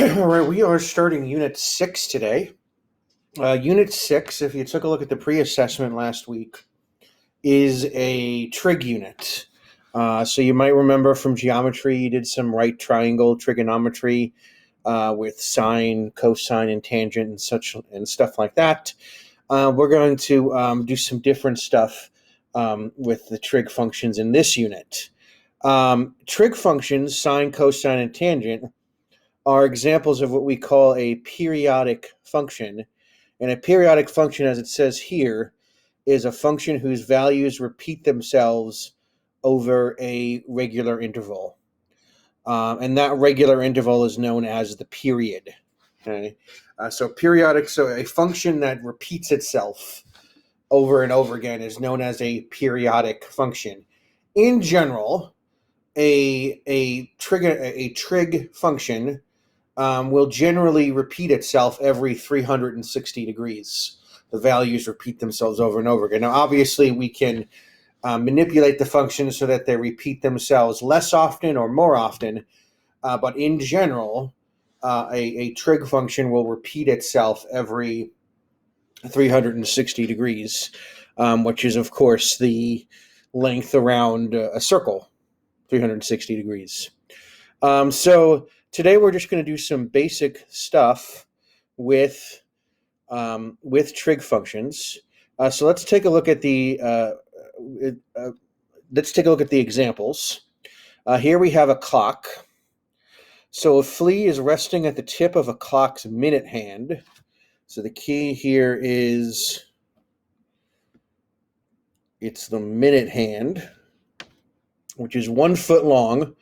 All right, we are starting Unit 6 today. Unit 6, if you took a look at the pre-assessment last week, is a trig unit. So you might remember from geometry, you did some right triangle trigonometry with sine, cosine, and tangent and such and stuff like that. We're going to do some different stuff with the trig functions in this unit. Trig functions, sine, cosine, and tangent, are examples of what we call a periodic function. And a periodic function, as it says here, is a function whose values repeat themselves over a regular interval. And that regular interval is known as the period. Okay? So periodic, so a function that repeats itself over and over again is known as a periodic function. In general, a trig function will generally repeat itself every 360 degrees. The values repeat themselves over and over again. Now, obviously, we can manipulate the functions so that they repeat themselves less often or more often, but in general, a trig function will repeat itself every 360 degrees, which is, of course, the length around a circle, 360 degrees. So today we're just going to do some basic stuff with trig functions. So let's take a look at the examples. Here we have a clock. So a flea is resting at the tip of a clock's minute hand. So the key here is it's the minute hand, which is 1 foot long.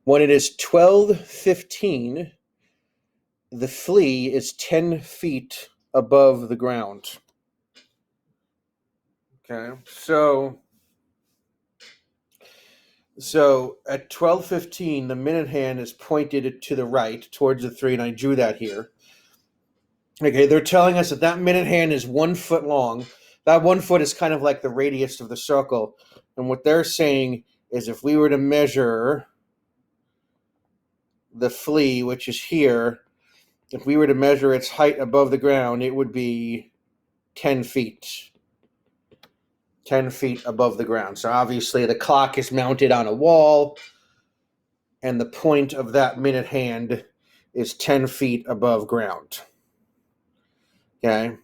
When it is 12:15, the flea is 10 feet above the ground. Okay, so at 12:15, the minute hand is pointed to the right towards the 3, and I drew that here. Okay, they're telling us that minute hand is 1 foot long. That 1 foot is kind of like the radius of the circle. And what they're saying is if we were to measure the flea, which is here, if we were to measure its height above the ground, it would be 10 feet. 10 feet above the ground. So obviously the clock is mounted on a wall, and the point of that minute hand is 10 feet above ground. Okay?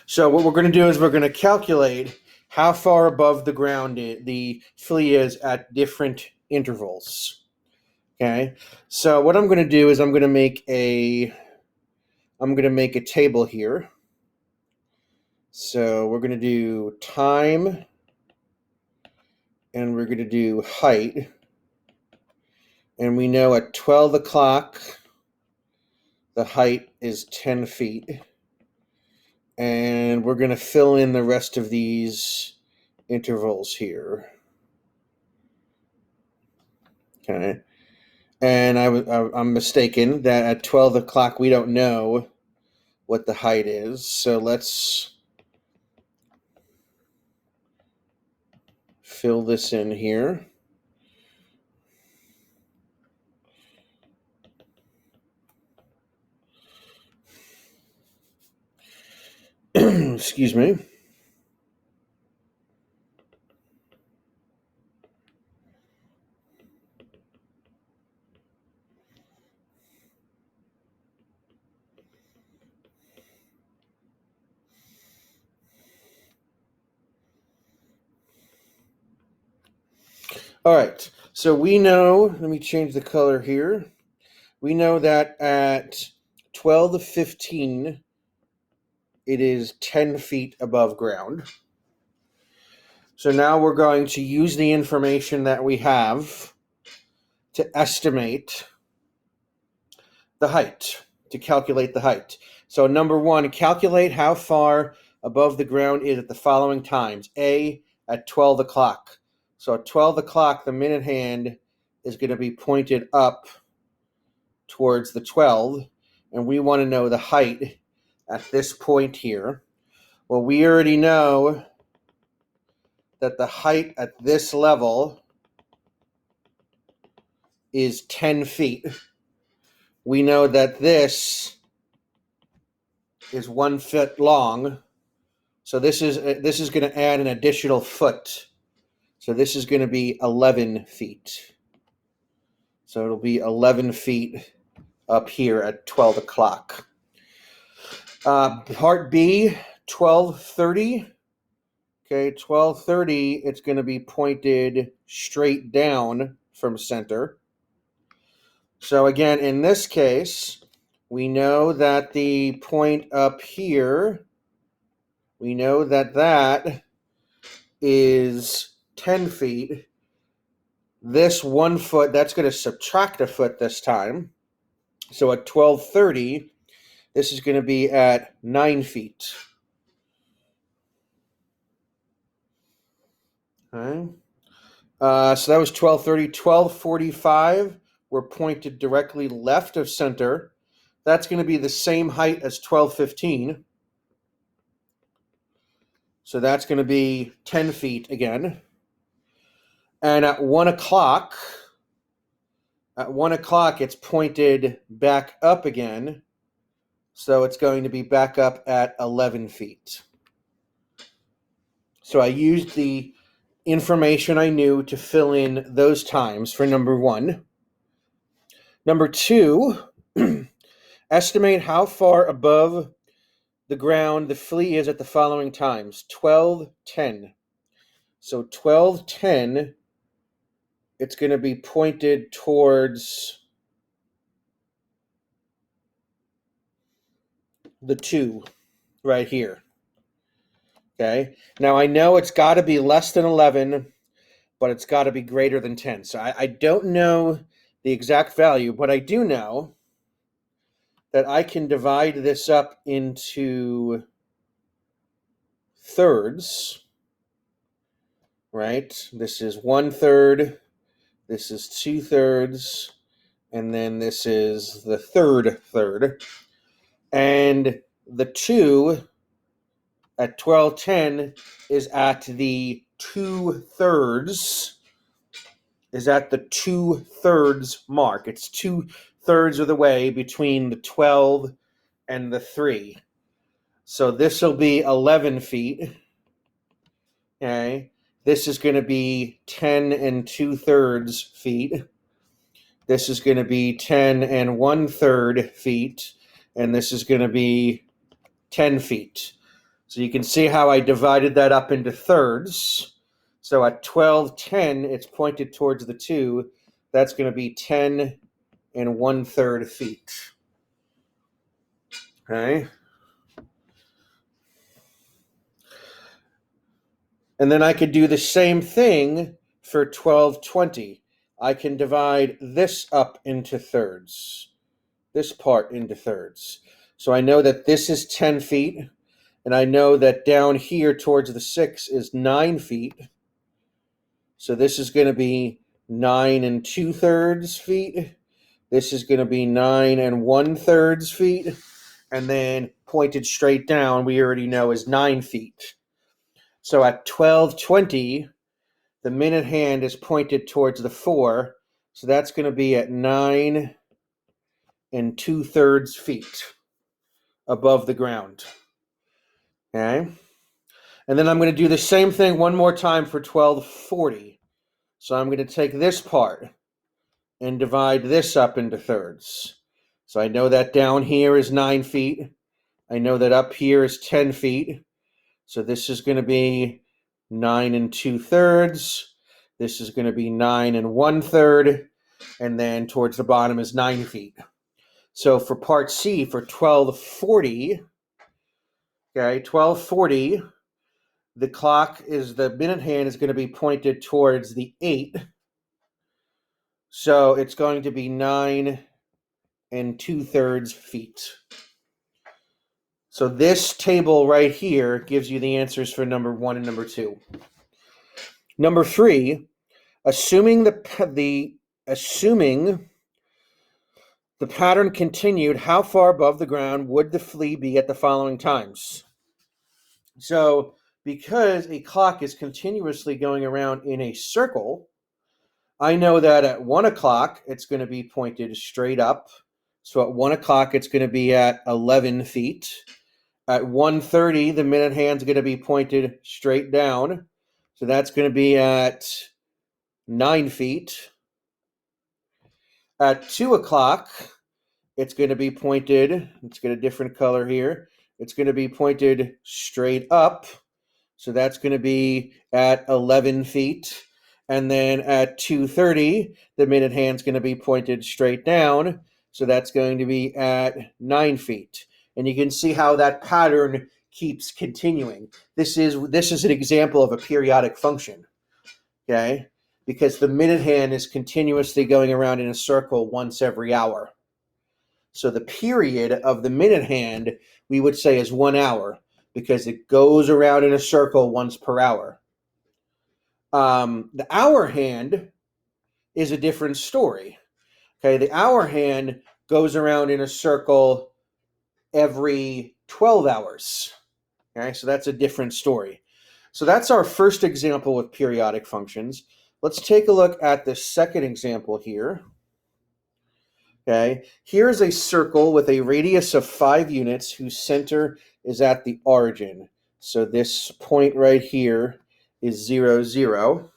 So what we're going to do is we're going to calculate how far above the ground the flea is at different intervals. Okay? So what I'm going to do is I'm going to make a table here. So we're going to do time, and we're going to do height. And we know at 12 o'clock, the height is 10 feet. And we're going to fill in the rest of these intervals here. Okay. And I'm mistaken that at 12 o'clock, we don't know what the height is. So let's fill this in here. Excuse me. All right, so we know, let me change the color here. We know that at 12:15, it is 10 feet above ground. So now we're going to use the information that we have to estimate the height, to calculate the height. So number one, calculate how far above the ground is at the following times. A, at 12 o'clock. So at 12 o'clock, the minute hand is going to be pointed up towards the 12, and we want to know the height at this point here. Well, we already know that the height at this level is 10 feet. we know that this is 1 foot long. So this is going to add an additional foot. So this is going to be 11 feet. So it'll be 11 feet up here at 12 o'clock. Part B, 12:30. Okay, 12:30, it's going to be pointed straight down from center. So again, in this case, we know that the point up here, we know that that is 10 feet. This 1 foot, that's going to subtract a foot this time. So at 12:30, this is going to be at 9 feet. Okay. So that was 12:30. 12:45, we're pointed directly left of center. That's going to be the same height as 12:15. So that's going to be 10 feet again. And at 1 o'clock, it's pointed back up again. So it's going to be back up at 11 feet. So I used the information I knew to fill in those times for number 1. Number 2, estimate how far above the ground the flea is at the following times. 12:10. So 12:10, it's going to be pointed towards the 2 right here. Okay. Now I know it's got to be less than 11, but it's got to be greater than 10. So I don't know the exact value, but I do know that I can divide this up into thirds, right? This is 1/3, this is 2/3, and then this is the third. And the 2 at 12:10 is at the 2/3, mark. It's 2/3 of the way between the 12 and the 3. So this will be 11 feet. Okay. This is going to be 10 2/3 feet. This is going to be 10 1/3 feet. And this is going to be 10 feet. So you can see how I divided that up into thirds. So at 12:10, it's pointed towards the 2. That's going to be 10 1/3 feet. Okay. And then I could do the same thing for 12:20. I can divide this up into thirds, this part into thirds. So I know that this is 10 feet, and I know that down here towards the 6 is 9 feet. So this is going to be 9 2/3 feet. This is going to be 9 1/3 feet. And then pointed straight down, we already know is 9 feet. So at 12:20, the minute hand is pointed towards the 4. So that's going to be at 9 2/3 feet above the ground. Okay. And then I'm going to do the same thing one more time for 12:40. So I'm going to take this part and divide this up into thirds. So I know that down here is 9 feet. I know that up here is 10 feet. So this is going to be 9 2/3. This is going to be 9 1/3. And then towards the bottom is 9 feet. So for part C, for 12:40, okay, 12:40, the minute hand is going to be pointed towards the 8. So it's going to be 9 2/3 feet. So this table right here gives you the answers for number 1 and number 2. Number 3, assuming the pattern continued, how far above the ground would the flea be at the following times? So because a clock is continuously going around in a circle, I know that at 1 o'clock, it's going to be pointed straight up. So at 1 o'clock, it's going to be at 11 feet. At 1:30, the minute hand's going to be pointed straight down. So that's going to be at 9 feet. At 2 o'clock, it's going to be pointed, let's get a different color here. It's going to be pointed straight up. So that's going to be at 11 feet. And then at 2:30, the minute hand's going to be pointed straight down. So that's going to be at 9 feet. And you can see how that pattern keeps continuing. This is an example of a periodic function, okay? Because the minute hand is continuously going around in a circle once every hour. So the period of the minute hand, we would say, is 1 hour, because it goes around in a circle once per hour. The hour hand is a different story. Okay, the hour hand goes around in a circle every 12 hours. Okay, so that's a different story. So that's our first example with periodic functions. Let's take a look at the second example here. Okay, here's a circle with a radius of 5 units whose center is at the origin. So this point right here is 0, 0.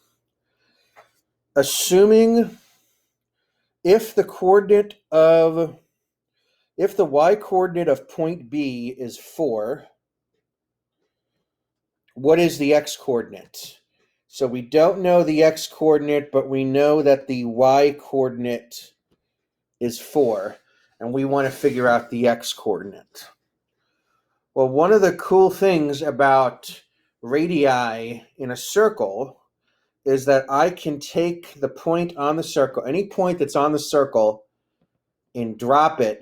Assuming if the y coordinate of point B is 4, what is the x coordinate? So we don't know the x coordinate, but we know that the y coordinate is 4, and we want to figure out the x coordinate. Well, one of the cool things about radii in a circle is that I can take the point on the circle, any point that's on the circle, and drop it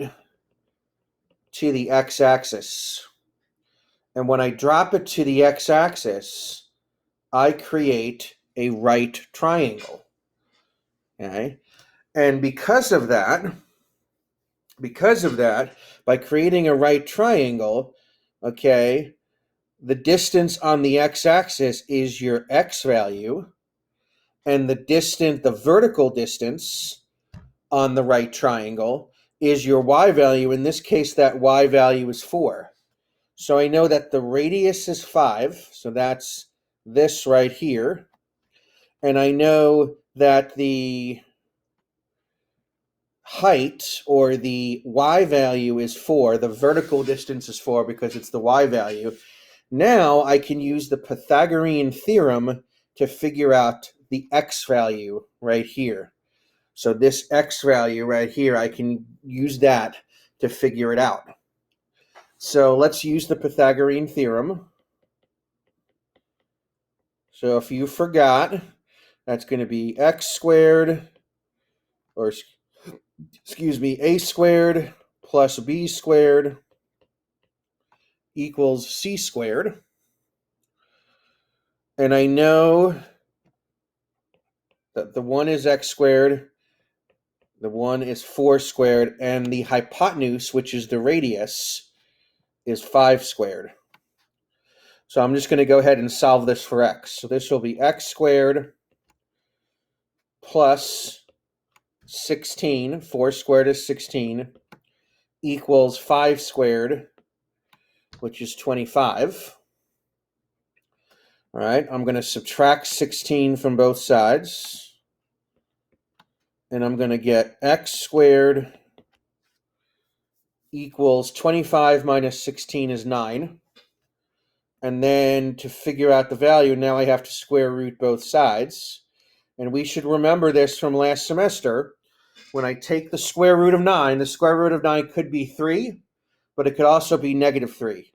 to the x-axis. And when I drop it to the x-axis, I create a right triangle. Okay? And because of that, by creating a right triangle, okay, the distance on the x-axis is your x value, and the vertical distance on the right triangle is your y value. In this case, that y value is 4. So I know that the radius is 5, so that's this right here. And I know that the height, or the y value, is 4. The vertical distance is 4 because it's the y value. Now I can use the Pythagorean theorem to figure out the x value right here. So this x value right here, I can use that to figure it out. So let's use the Pythagorean theorem. So if you forgot, that's going to be x squared, or excuse me, a squared plus b squared equals c squared. And I know that the one is x squared, the one is 4 squared, and the hypotenuse, which is the radius, is 5 squared. So I'm just going to go ahead and solve this for x. So this will be x squared plus 16, 4 squared is 16, equals 5 squared, which is 25. All right, I'm going to subtract 16 from both sides, and I'm going to get x squared equals 25 minus 16 is 9. And then to figure out the value, now I have to square root both sides. And we should remember this from last semester. When I take the square root of 9, the square root of 9 could be 3, but it could also be negative 3.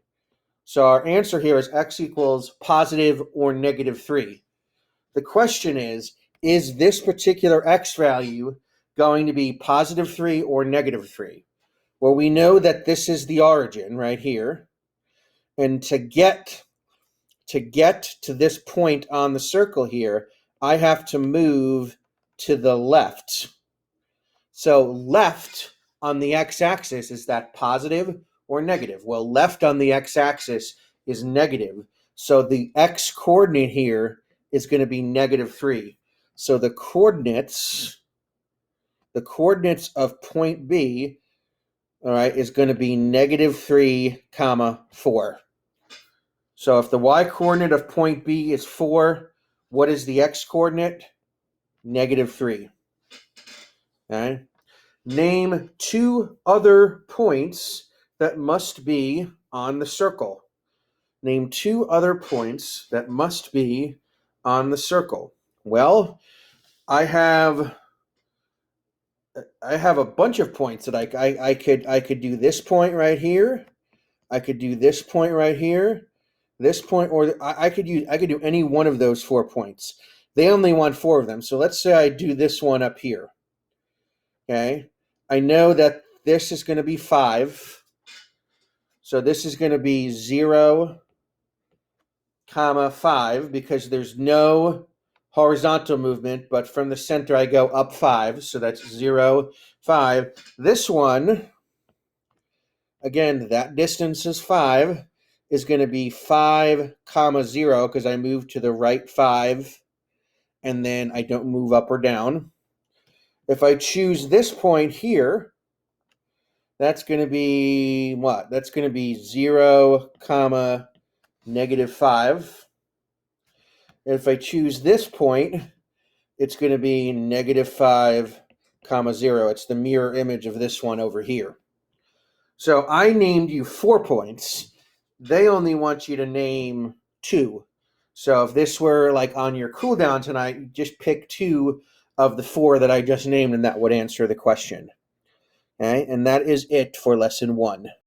So our answer here is x equals positive or negative 3. The question is this particular x value going to be positive 3 or negative 3? Well, we know that this is the origin right here. And to get to this point on the circle here, I have to move to the left. So left on the x-axis, is that positive or negative? Well, left on the x-axis is negative. So the x-coordinate here is going to be negative 3. So the coordinates of point B all right, is going to be -3, 4. So if the y-coordinate of point B is 4, what is the x-coordinate? -3. Okay. Name 2 other points that must be on the circle. Name 2 other points that must be on the circle. Well, I have a bunch of points that I could do this point right here. I could do this point right here, this point, or I could do any one of those 4 points. They only want 4 of them. So let's say I do this one up here. Okay. I know that this is going to be 5. So this is going to be 0, 5, because there's no horizontal movement, but from the center I go up 5. So that's 0, 5. This one, again, that distance is 5, is going to be 5, 0, because I move to the right 5, and then I don't move up or down. If I choose this point here, that's going to be what? That's going to be 0, -5. If I choose this point, it's going to be -5, 0. It's the mirror image of this one over here. So I named you 4 points. They only want you to name 2. So if this were like on your cool down tonight, you just pick 2 of the 4 that I just named, and that would answer the question. Okay, and that is it for lesson 1.